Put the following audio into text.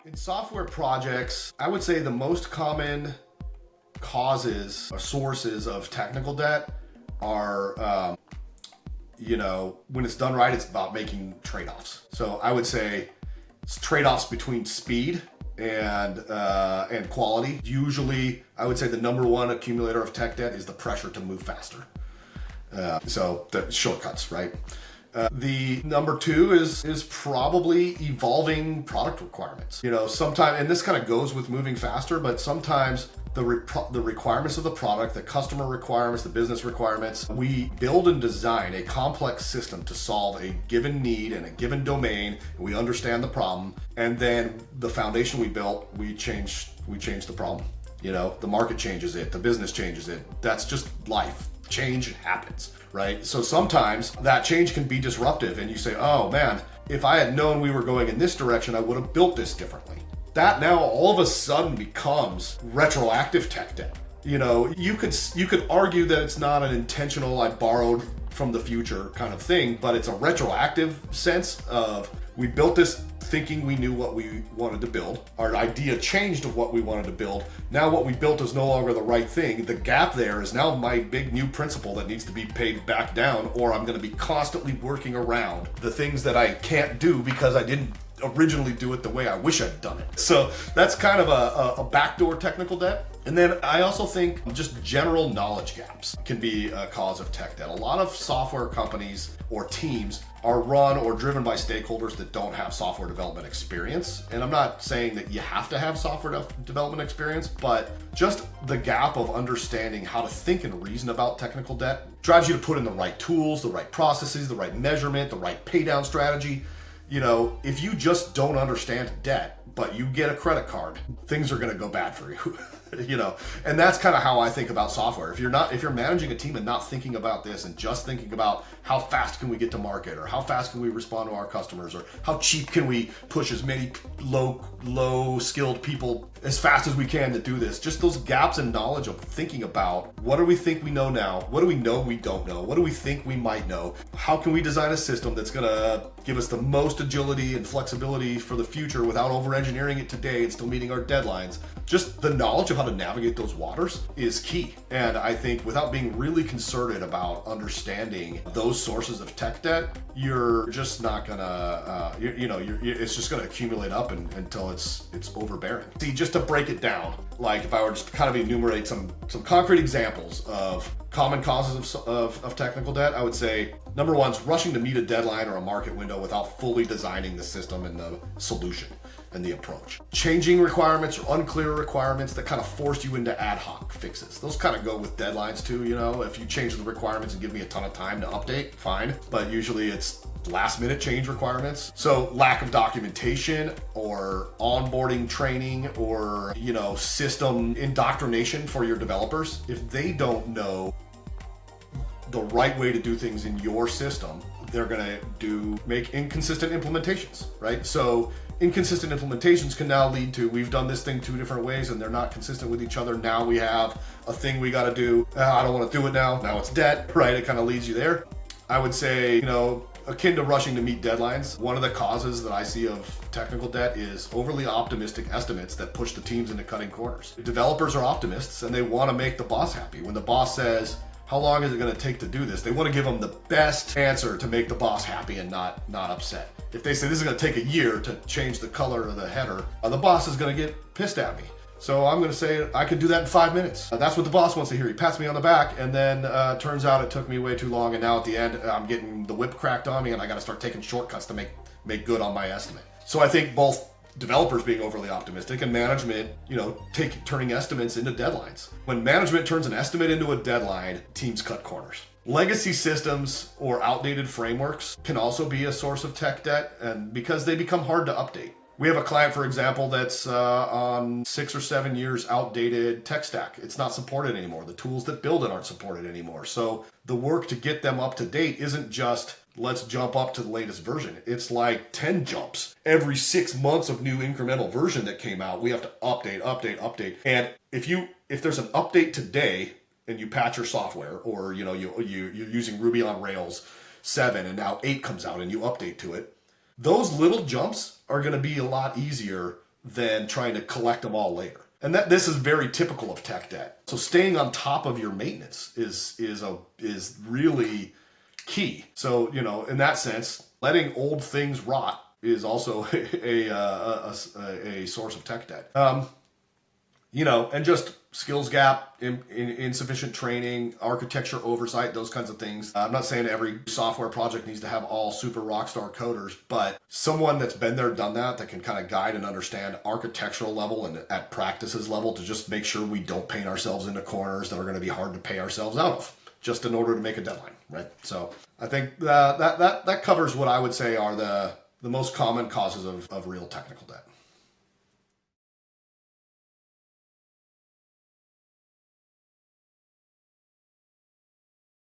In software projects, I would say the most common causes or sources of technical debt are, when it's done right, it's about making trade-offs. So I would say it's trade-offs between speed and quality. Usually, I would say the number one accumulator of tech debt is the pressure to move faster. So the shortcuts, right? The number two is probably evolving product requirements. Sometimes, and this kind of goes with moving faster, but sometimes the requirements of the product, the customer requirements, the business requirements, we build and design a complex system to solve a given need in a given domain. We understand the problem, and then the foundation we built, we change the problem. The market changes it, the business changes it. That's just life. Change happens, right? So sometimes that change can be disruptive, and you say, oh man, if I had known we were going in this direction, I would have built this differently. That now all of a sudden becomes retroactive tech debt. You could argue that it's not an intentional, I borrowed from the future kind of thing, but it's a retroactive sense of we built this thinking we knew what we wanted to build. Our idea changed of what we wanted to build. Now what we built is no longer the right thing. The gap there is now my big new principle that needs to be paid back down, or I'm going to be constantly working around the things that I can't do because I didn't originally do it the way I wish I'd done it. So that's kind of a backdoor technical debt. And then I also think just general knowledge gaps can be a cause of tech debt. A lot of software companies or teams are run or driven by stakeholders that don't have software development experience. And I'm not saying that you have to have software development experience, but just the gap of understanding how to think and reason about technical debt drives you to put in the right tools, the right processes, the right measurement, the right pay down strategy. If you just don't understand debt, but you get a credit card, things are going to go bad for you. And that's kind of how I think about software. If you're managing a team and not thinking about this and just thinking about how fast can we get to market, or how fast can we respond to our customers, or how cheap can we push as many low skilled people as fast as we can to do this, just those gaps in knowledge of thinking about what do we think we know now, what do we know we don't know, what do we think we might know, how can we design a system that's going to give us the most agility and flexibility for the future without over engineering it today and still meeting our deadlines. Just the knowledge of how to navigate those waters is key. And I think without being really concerted about understanding those sources of tech debt, you're just not gonna, it's just gonna accumulate up until it's overbearing. See, just to break it down, like if I were just to kind of enumerate some concrete examples of common causes of technical debt, I would say number one is rushing to meet a deadline or a market window without fully designing the system and the solution and the approach. Changing requirements or unclear requirements that kind of force you into ad hoc fixes. Those kind of go with deadlines too, if you change the requirements and give me a ton of time to update, fine. But usually it's last minute change requirements. So lack of documentation or onboarding training or, system indoctrination for your developers. If they don't know the right way to do things in your system, they're going to make inconsistent implementations, right? So inconsistent implementations can now lead to, we've done this thing two different ways and they're not consistent with each other. Now we have a thing we got to do. I don't want to do it now. Now it's debt, right? It kind of leads you there. I would say, akin to rushing to meet deadlines, one of the causes that I see of technical debt is overly optimistic estimates that push the teams into cutting corners. Developers are optimists and they want to make the boss happy. When the boss says, how long is it going to take to do this? They want to give them the best answer to make the boss happy and not upset. If they say this is going to take a year to change the color of the header, the boss is going to get pissed at me. So I'm going to say I could do that in 5 minutes. That's what the boss wants to hear. He pats me on the back, and then turns out it took me way too long, and now at the end I'm getting the whip cracked on me, and I got to start taking shortcuts to make good on my estimate. So I think both developers being overly optimistic and management, turning estimates into deadlines. When management turns an estimate into a deadline, teams cut corners. Legacy systems or outdated frameworks can also be a source of tech debt, and because they become hard to update. We have a client, for example, that's on 6 or 7 years outdated tech stack. It's not supported anymore. The tools that build it aren't supported anymore. So the work to get them up to date isn't just let's jump up to the latest version. It's like 10 jumps. Every 6 months of new incremental version that came out, we have to update. And if there's an update today and you patch your software, or you're using Ruby on Rails 7 and now 8 comes out and you update to it, those little jumps are going to be a lot easier than trying to collect them all later. And this is very typical of tech debt. So staying on top of your maintenance is really key. So, in that sense, letting old things rot is also a source of tech debt. And just skills gap, insufficient training, architecture oversight, those kinds of things. I'm not saying every software project needs to have all super rockstar coders, but someone that's been there, done that can kind of guide and understand architectural level and at practices level to just make sure we don't paint ourselves into corners that are going to be hard to pay ourselves out of just in order to make a deadline, right? So I think that covers what I would say are the most common causes of real technical debt.